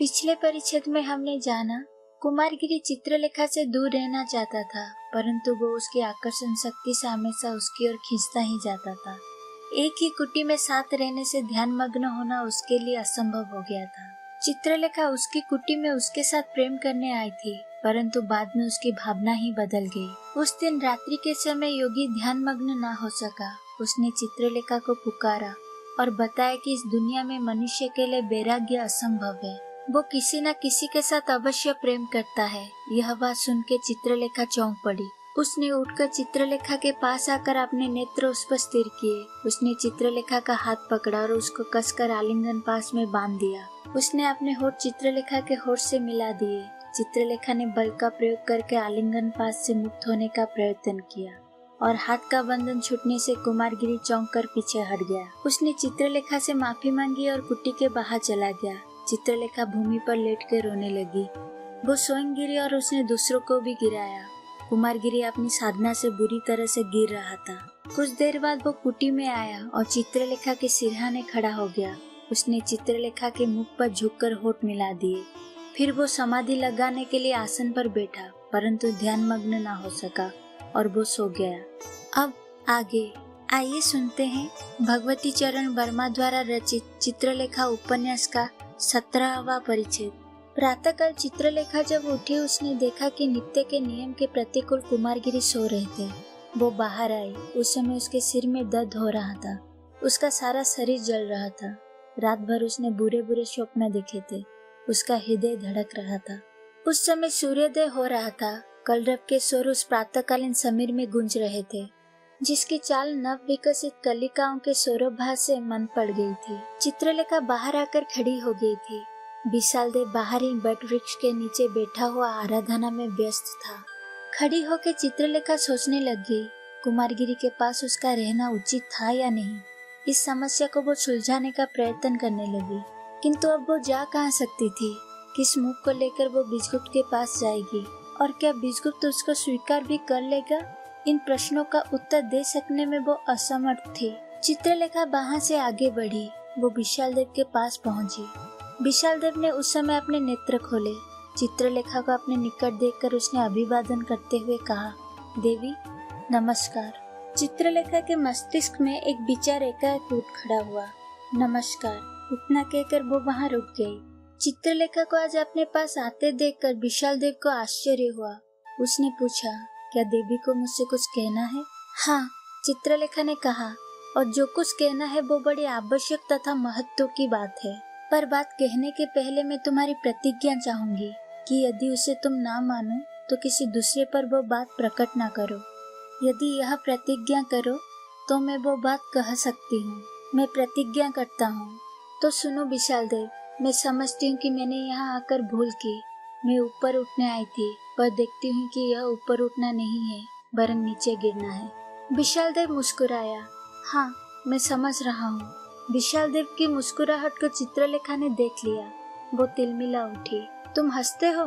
पिछले परिच्छेद में हमने जाना कुमारगिरी चित्रलेखा से दूर रहना चाहता था, परंतु वो उसकी आकर्षण शक्ति से हमेशा उसकी ओर खींचता ही जाता था। एक ही कुटी में साथ रहने से ध्यान मग्न होना उसके लिए असंभव हो गया था। चित्रलेखा उसकी कुटी में उसके साथ प्रेम करने आई थी, परंतु बाद में उसकी भावना ही बदल गई। उस दिन रात्रि के समय योगी ध्यान मग्न न हो सका। उसने चित्रलेखा को पुकारा और बताया कि इस दुनिया में मनुष्य के लिए वैराग्य असंभव है। वो किसी न किसी के साथ अवश्य प्रेम करता है। यह बात सुन के चित्रलेखा चौंक पड़ी। उसने उठकर चित्रलेखा के पास आकर अपने नेत्र उस पर स्थिर किए। उसने चित्रलेखा का हाथ पकड़ा और उसको कसकर आलिंगन पास में बांध दिया। उसने अपने होठ चित्रलेखा के होठ से मिला दिए। चित्रलेखा ने बल का प्रयोग करके आलिंगन पास से मुक्त होने का प्रयत्न किया और हाथ का बंधन छूटने से कुमारगिरी चौंक कर पीछे हट गया। उसने चित्रलेखा से माफी मांगी और कुटी के बाहर चला गया। चित्रलेखा भूमि पर लेट कर रोने लगी। वो स्वयं गिरी और उसने दूसरों को भी गिराया। कुमारगिरी अपनी साधना से बुरी तरह से गिर रहा था। कुछ देर बाद वो कुटी में आया और चित्रलेखा के सिरहाने खड़ा हो गया। उसने चित्रलेखा के मुख पर झुककर होठ मिला दिए। फिर वो समाधि लगाने के लिए आसन पर बैठा, परंतु ध्यान मग्न न हो सका और वो सो गया। अब आगे आइए सुनते हैं भगवती चरण वर्मा द्वारा रचित चित्रलेखा उपन्यास का 17वां परिच्छेद। प्रातःकाल चित्रलेखा जब उठी, उसने देखा कि नित्य के नियम के प्रतिकूल कुमारगिरी सो रहे थे। वो बाहर आई। उस समय उसके सिर में दर्द हो रहा था। उसका सारा शरीर जल रहा था। रात भर उसने बुरे बुरे स्वप्न देखे थे। उसका हृदय धड़क रहा था। उस समय सूर्योदय हो रहा था। कलरव के स्वर उस प्रातःकालीन समीर में गूंज रहे थे, जिसकी चाल नव विकसित कलिकाओं के स्वरोभास से मन पड़ गई थी। चित्रलेखा बाहर आकर खड़ी हो गई थी। विशाल देव बाहर ही बट वृक्ष के नीचे बैठा हुआ आराधना में व्यस्त था। खड़ी होकर चित्रलेखा सोचने लगी, कुमारगिरी के पास उसका रहना उचित था या नहीं। इस समस्या को वो सुलझाने का प्रयत्न करने लगी, किंतु अब वो जा कहाँ सकती थी। किस मुख को लेकर वो बीजगुप्त के पास जाएगी और क्या बीजगुप्त उसको स्वीकार भी कर लेगा। इन प्रश्नों का उत्तर दे सकने में वो असमर्थ थी। चित्रलेखा वहां से आगे बढ़ी। वो विशाल देव के पास पहुंची। विशाल देव ने उस समय अपने नेत्र खोले। चित्रलेखा को अपने निकट देखकर उसने अभिवादन करते हुए कहा, देवी नमस्कार। चित्रलेखा के मस्तिष्क में एक विचार एकाएक उठ खड़ा हुआ। नमस्कार, इतना कहकर वो वहां रुक गई। चित्रलेखा को आज अपने पास आते देखकर विशाल देव को आश्चर्य हुआ। उसने पूछा, क्या देवी को मुझसे कुछ कहना है? हाँ, चित्रलेखा ने कहा, और जो कुछ कहना है वो बड़ी आवश्यक तथा महत्व की बात है। पर बात कहने के पहले मैं तुम्हारी प्रतिज्ञा चाहूंगी कि यदि उसे तुम ना मानो तो किसी दूसरे पर वो बात प्रकट ना करो। यदि यह प्रतिज्ञा करो तो मैं वो बात कह सकती हूँ। मैं प्रतिज्ञा करता हूँ। तो सुनो विशाल देव, मैं समझती हूँ कि मैंने यहाँ आकर भूल की। मैं ऊपर उठने आई थी, पर देखती हूँ कि यह ऊपर उठना नहीं है, वरन नीचे गिरना है। विशाल देव मुस्कुराया। हाँ, मैं समझ रहा हूँ। विशाल देव की मुस्कुराहट को चित्रलेखा ने देख लिया। वो तिलमिला उठी। तुम हंसते हो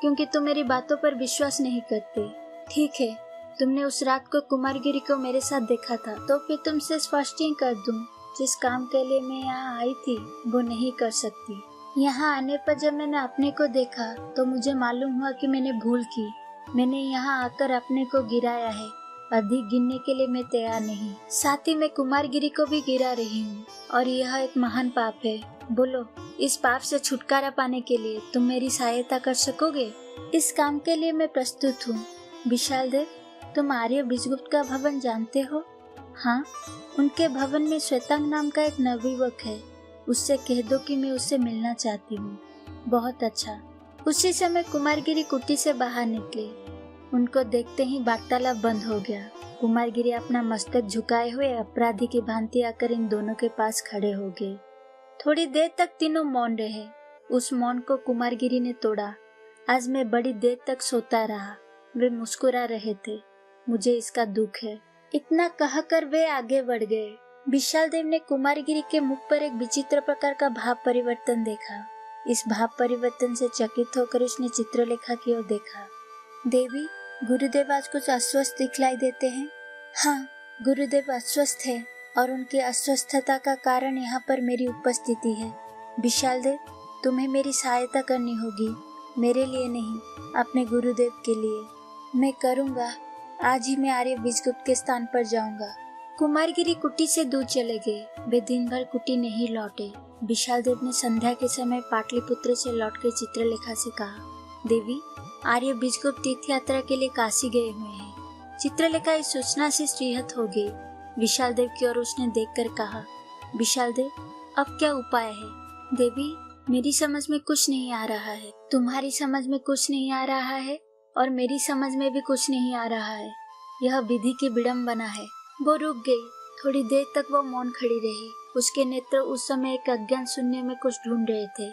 क्योंकि तुम मेरी बातों पर विश्वास नहीं करते। ठीक है, तुमने उस रात को कुमारगिरी को मेरे साथ देखा था, तो फिर तुमसे स्पष्ट ही कर दूं, जिस काम के लिए मैं यहाँ आई थी वो नहीं कर सकती। यहाँ आने पर जब मैंने अपने को देखा तो मुझे मालूम हुआ कि मैंने भूल की। मैंने यहाँ आकर अपने को गिराया है। अधिक गिनने के लिए मैं तैयार नहीं। साथ ही मैं कुमारगिरी को भी गिरा रही हूँ और यह एक महान पाप है। बोलो, इस पाप से छुटकारा पाने के लिए तुम मेरी सहायता कर सकोगे? इस काम के लिए मैं प्रस्तुत हूँ। विशाल देव, तुम आर्य बीजगुप्त का भवन जानते हो? हाँ, उनके भवन में श्वेतांग नाम का एक नवयुवक है। उससे कह दो कि मैं उससे मिलना चाहती हूँ। बहुत अच्छा। उसी समय कुमारगिरी कुटी से बाहर निकले। उनको देखते ही वार्तालाप बंद हो गया। कुमारगिरी अपना मस्तक झुकाए हुए अपराधी की भांति आकर इन दोनों के पास खड़े हो गए। थोड़ी देर तक तीनों मौन रहे। उस मौन को कुमारगिरी ने तोड़ा। आज मैं बड़ी देर तक सोता रहा। वे मुस्कुरा रहे थे। मुझे इसका दुख है। इतना कहकर वे आगे बढ़ गए। विशाल देव ने कुमारगिरी के मुख पर एक विचित्र प्रकार का भाव परिवर्तन देखा। इस भाव परिवर्तन से चकित होकर उसने चित्रलेखा की ओर देखा। देवी, गुरुदेव आज कुछ अस्वस्थ दिखलाई देते हैं। हाँ, गुरुदेव अस्वस्थ है और उनकी अस्वस्थता का कारण यहाँ पर मेरी उपस्थिति है। विशाल देव, तुम्हें मेरी सहायता करनी होगी, मेरे लिए नहीं, अपने गुरुदेव के लिए। मैं करूँगा। आज ही मैं आर्य बीजगुप्त के स्थान पर जाऊँगा। कुमारगिरी कुटी से दूर चले गए। वे दिन भर कुटी नहीं लौटे। विशाल देव ने संध्या के समय पाटलिपुत्र से लौटकर चित्रलेखा से कहा, देवी, आर्य बीजगुप्त तीर्थ यात्रा के लिए काशी गए हुए हैं। चित्रलेखा इस सूचना से श्रीहत हो गई। विशाल देव की ओर उसने देखकर कहा, विशाल देव, अब क्या उपाय है? देवी, मेरी समझ में कुछ नहीं आ रहा है। तुम्हारी समझ में कुछ नहीं आ रहा है और मेरी समझ में भी कुछ नहीं आ रहा है। यह विधि की विडंबना है। वो रुक गई। थोड़ी देर तक वो मौन खड़ी रही। उसके नेत्र उस समय एक अज्ञान शून्य में कुछ ढूंढ रहे थे।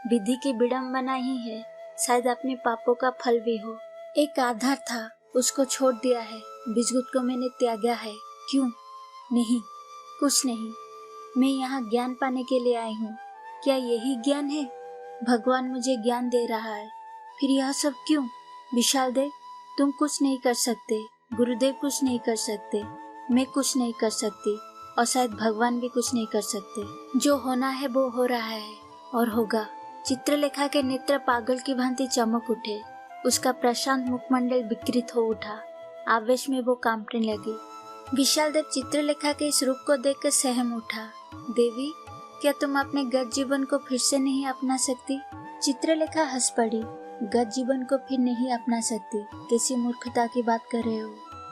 विधि की विडंबना ही है, शायद अपने पापों का फल भी हो। एक आधार था, उसको छोड़ दिया है। बीजगुप्त को मैंने त्यागा है। क्यों? नहीं, कुछ नहीं। मैं यहाँ ज्ञान पाने के लिए आई हूँ। क्या यही ज्ञान है? भगवान मुझे ज्ञान दे रहा है, फिर यह सब क्यों? विशाल देव, तुम कुछ नहीं कर सकते, गुरुदेव कुछ नहीं कर सकते, मैं कुछ नहीं कर सकती और शायद भगवान भी कुछ नहीं कर सकते। जो होना है वो हो रहा है और होगा। चित्रलेखा के नेत्र पागल की भांति चमक उठे। उसका प्रशांत मुखमंडल विकृत हो उठा। आवेश में वो कांपने लगी। विशाल देव चित्रलेखा के इस रूप को देखकर सहम उठा। देवी, क्या तुम अपने गत जीवन को फिर से नहीं अपना सकती? चित्रलेखा हंस पड़ी। गत जीवन को फिर नहीं अपना सकती? कैसी मूर्खता की बात कर रहे हो?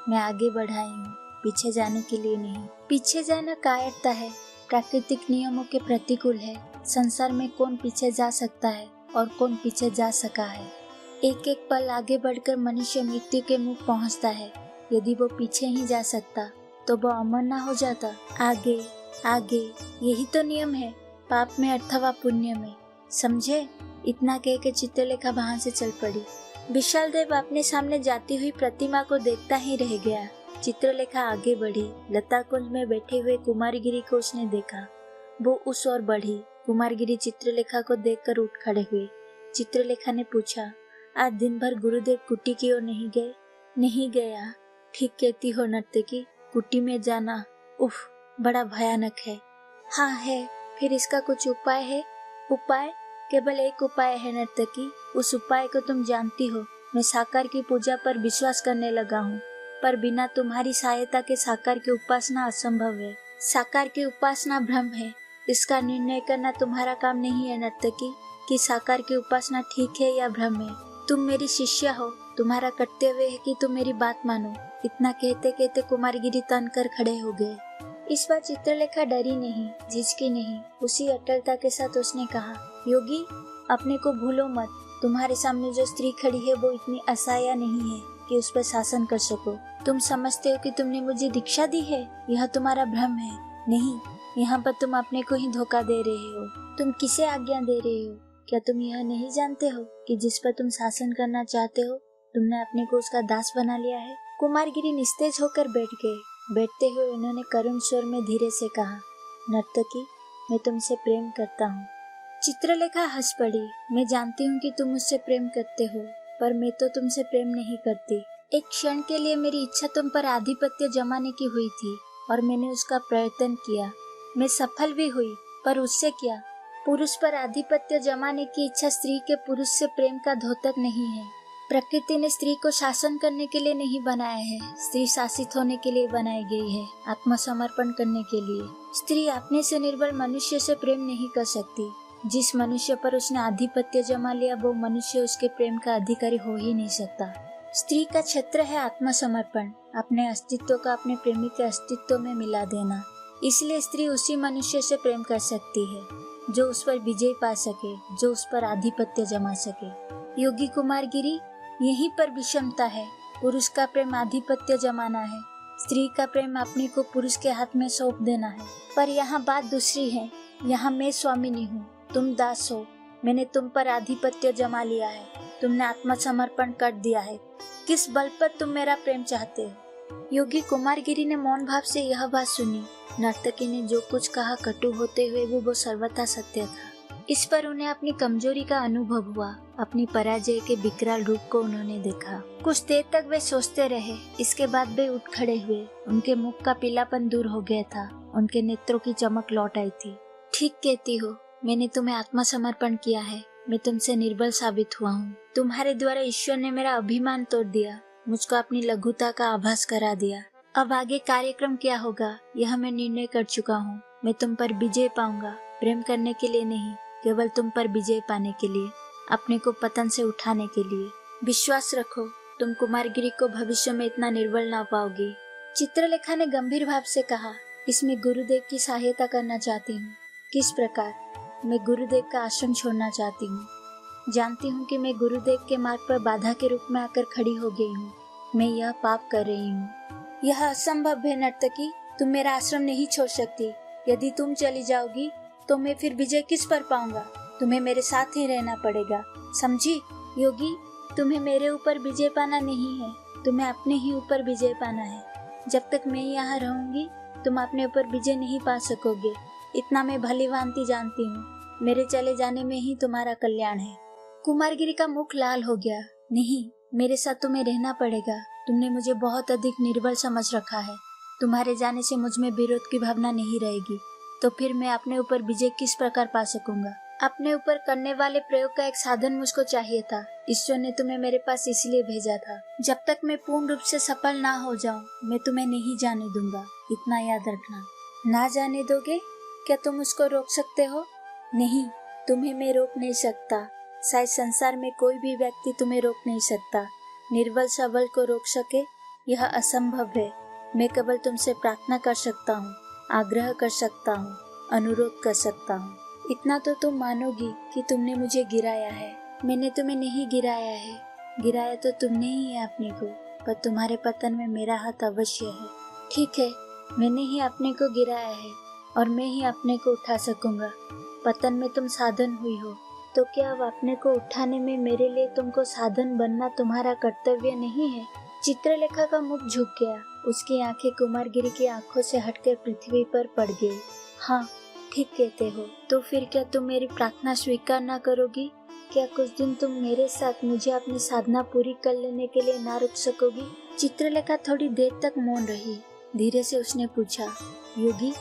मैं आगे बढ़ाई हूँ, पीछे जाने के लिए नहीं। पीछे जाना कायरता है, प्राकृतिक नियमों के प्रतिकूल है। संसार में कौन पीछे जा सकता है और कौन पीछे जा सका है? एक एक पल आगे बढ़कर मनुष्य मृत्यु के मुख पहुँचता है। यदि वो पीछे ही जा सकता तो वो अमर न हो जाता। आगे आगे, यही तो नियम है, पाप में अथवा पुण्य में। समझे? इतना कहकर चित्रलेखा वहां से चल पड़ी। विशाल देव अपने सामने जाती हुई प्रतिमा को देखता ही रह गया। चित्रलेखा आगे बढ़ी। लता कुंज में बैठे हुए कुमारगिरी को उसने देखा। वो उस ओर बढ़ी। कुमारगिरी चित्रलेखा को देखकर उठ खड़े हुए। चित्रलेखा ने पूछा, आज दिन भर गुरुदेव कुटी की ओर नहीं गए? नहीं गया। ठीक कहती हो नर्तकी, कुटी में जाना उफ, बड़ा भयानक है। हाँ है। फिर इसका कुछ उपाय है? उपाय? केवल एक उपाय है नर्तकी। उस उपाय को तुम जानती हो। मैं साकार की पूजा पर विश्वास करने लगा हूँ, पर बिना तुम्हारी सहायता के साकार की उपासना असंभव है। साकार की उपासना भ्रम है। इसका निर्णय करना तुम्हारा काम नहीं है नर्तकी, कि साकार की उपासना ठीक है या भ्रम है। तुम मेरी शिष्या हो, तुम्हारा कर्तव्य है कि तुम मेरी बात मानो। इतना कहते कहते कुमारगिरी तन कर खड़े हो गए। इस बार चित्रलेखा डरी नहीं, झिझकी नहीं। उसी अटलता के साथ उसने कहा, योगी, अपने को भूलो मत। तुम्हारे सामने जो स्त्री खड़ी है वो इतनी असहाय नहीं है कि उस पर शासन कर सको। तुम समझते हो कि तुमने मुझे दीक्षा दी है, यह तुम्हारा भ्रम है। नहीं, यहाँ पर तुम अपने को ही धोखा दे रहे हो। तुम किसे आज्ञा दे रहे हो? क्या तुम यह नहीं जानते हो कि जिस पर तुम शासन करना चाहते हो, तुमने अपने को उसका दास बना लिया है? कुमारगिरी निस्तेज होकर बैठ गए। बैठते हुए उन्होंने करुण स्वर में धीरे से कहा, नर्तकी, मैं तुमसे प्रेम करता हूँ। चित्रलेखा हंस पड़ी। मैं जानती हूँ कि तुम मुझसे प्रेम करते हो, पर मैं तो तुमसे प्रेम नहीं करती। एक क्षण के लिए मेरी इच्छा तुम पर आधिपत्य जमाने की हुई थी और मैंने उसका प्रयत्न किया। मैं सफल भी हुई, पर उससे क्या? पुरुष पर आधिपत्य जमाने की इच्छा स्त्री के पुरुष से प्रेम का द्योतक नहीं है। प्रकृति ने स्त्री को शासन करने के लिए नहीं बनाया है, स्त्री शासित होने के लिए बनाई गई है, आत्मसमर्पण करने के लिए। स्त्री अपने से निर्बल मनुष्य से प्रेम नहीं कर सकती। जिस मनुष्य पर उसने आधिपत्य जमा लिया वो मनुष्य उसके प्रेम का अधिकारी हो ही नहीं सकता। स्त्री का क्षेत्र है आत्मसमर्पण, अपने अस्तित्व का अपने प्रेमी के अस्तित्व में मिला देना। इसलिए स्त्री उसी मनुष्य से प्रेम कर सकती है जो उस पर विजय पा सके, जो उस पर आधिपत्य जमा सके। योगी कुमारगिरी, यहीं पर विषमता है। पुरुष का प्रेम आधिपत्य जमाना है, स्त्री का प्रेम अपने को पुरुष के हाथ में सौंप देना है। पर यहाँ बात दूसरी है। यहाँ मैं स्वामिनी हूँ, तुम दास हो। मैंने तुम पर आधिपत्य जमा लिया है, तुमने आत्मसमर्पण कर दिया है। किस बल पर तुम मेरा प्रेम चाहते हो? योगी कुमारगिरी ने मौन भाव से यह बात सुनी। नर्तकी ने जो कुछ कहा कटु होते हुए वो सर्वथा सत्य था। इस पर उन्हें अपनी कमजोरी का अनुभव हुआ। अपनी पराजय के विकराल रूप को उन्होंने देखा। कुछ देर तक वे सोचते रहे। इसके बाद वे उठ खड़े हुए। उनके मुख का पीलापन दूर हो गया था, उनके नेत्रों की चमक लौट आई थी। ठीक कहती हो, मैंने तुम्हें आत्मसमर्पण किया है। मैं तुमसे निर्बल साबित हुआ हूँ। तुम्हारे द्वारा ईश्वर ने मेरा अभिमान तोड़ दिया, मुझको अपनी लघुता का आभास करा दिया। अब आगे कार्यक्रम क्या होगा यह मैं निर्णय कर चुका हूँ। मैं तुम पर विजय पाऊंगा, प्रेम करने के लिए नहीं, केवल तुम पर विजय पाने के लिए, अपने को पतन से उठाने के लिए। विश्वास रखो, तुम कुमारगिरी को भविष्य में इतना निर्बल ना पाओगे। चित्रलेखा ने गंभीर भाव से कहा, इसमें गुरुदेव की सहायता करना चाहती हूँ। किस प्रकार? मैं गुरुदेव का आश्रम छोड़ना चाहती हूँ। जानती हूँ कि मैं गुरुदेव के मार्ग पर बाधा के रूप में आकर खड़ी हो गई हूँ। मैं यह पाप कर रही हूँ। यह असंभव है नर्तकी, तुम मेरा आश्रम नहीं छोड़ सकती। यदि तुम चली जाओगी तो मैं फिर विजय किस पर पाऊंगा? तुम्हें मेरे साथ ही रहना पड़ेगा, समझी? योगी, तुम्हें मेरे ऊपर विजय पाना नहीं है, तुम्हें अपने ही ऊपर विजय पाना है। जब तक मैं यहाँ रहूंगी तुम अपने ऊपर विजय नहीं पा सकोगे, इतना मैं भली भांति जानती हूँ। मेरे चले जाने में ही तुम्हारा कल्याण है। कुमारगिरी का मुख लाल हो गया। नहीं, मेरे साथ तुम्हें रहना पड़ेगा। तुमने मुझे बहुत अधिक निर्बल समझ रखा है। तुम्हारे जाने से मुझ में विरोध की भावना नहीं रहेगी, तो फिर मैं अपने ऊपर विजय किस प्रकार पा सकूंगा? अपने ऊपर करने वाले प्रयोग का एक साधन मुझको चाहिए था। ईश्वर ने तुम्हें मेरे पास इसलिए भेजा था। जब तक मैं पूर्ण रूप से सफल ना हो जाऊं, मैं तुम्हें नहीं जाने दूंगा, इतना याद रखना। ना जाने दोगे? क्या तुम उसको रोक सकते हो? नहीं, तुम्हें मैं रोक नहीं सकता। शायद संसार में कोई भी व्यक्ति तुम्हें रोक नहीं सकता। निर्बल सबल को रोक सके, यह असंभव है। मैं केवल तुमसे प्रार्थना कर सकता हूँ, आग्रह कर सकता हूँ, अनुरोध कर सकता हूँ। इतना तो तुम मानोगी कि तुमने मुझे गिराया है। मैंने तुम्हें नहीं गिराया है, गिराया तो तुमने ही है अपने को, पर तुम्हारे पतन में मेरा हाथ अवश्य है। ठीक है, मैंने ही अपने को गिराया है और मैं ही अपने को उठा सकूंगा। पतन में तुम साधन हुई हो, तो क्या अब अपने को उठाने में मेरे लिए तुमको साधन बनना तुम्हारा कर्तव्य नहीं है? चित्रलेखा का मुख झुक गया। उसकी आंखें कुमारगिरी की आंखों से हटकर पृथ्वी पर पड़ गई। हाँ, ठीक कहते हो। तो फिर क्या तुम मेरी प्रार्थना स्वीकार ना करोगी? क्या कुछ दिन तुम मेरे साथ मुझे अपनी साधना पूरी कर लेने के लिए ना रुक सकोगी? चित्रलेखा थोड़ी देर तक मौन रही। धीरे से उसने पूछा, योगी,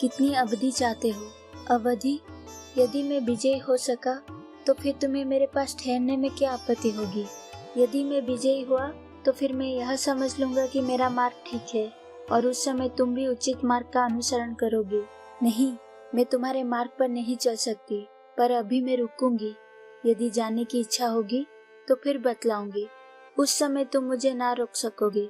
कितनी अवधि चाहते हो? अवधि? यदि मैं विजयी हो सका तो फिर तुम्हें मेरे पास ठहरने में क्या आपत्ति होगी? यदि मैं विजयी हुआ तो फिर मैं यह समझ लूंगा कि मेरा मार्ग ठीक है और उस समय तुम भी उचित मार्ग का अनुसरण करोगे। नहीं, मैं तुम्हारे मार्ग पर नहीं चल सकती, पर अभी मैं रुकूंगी। यदि जाने की इच्छा होगी तो फिर बतलाऊंगी। उस समय तुम मुझे ना रोक सकोगे।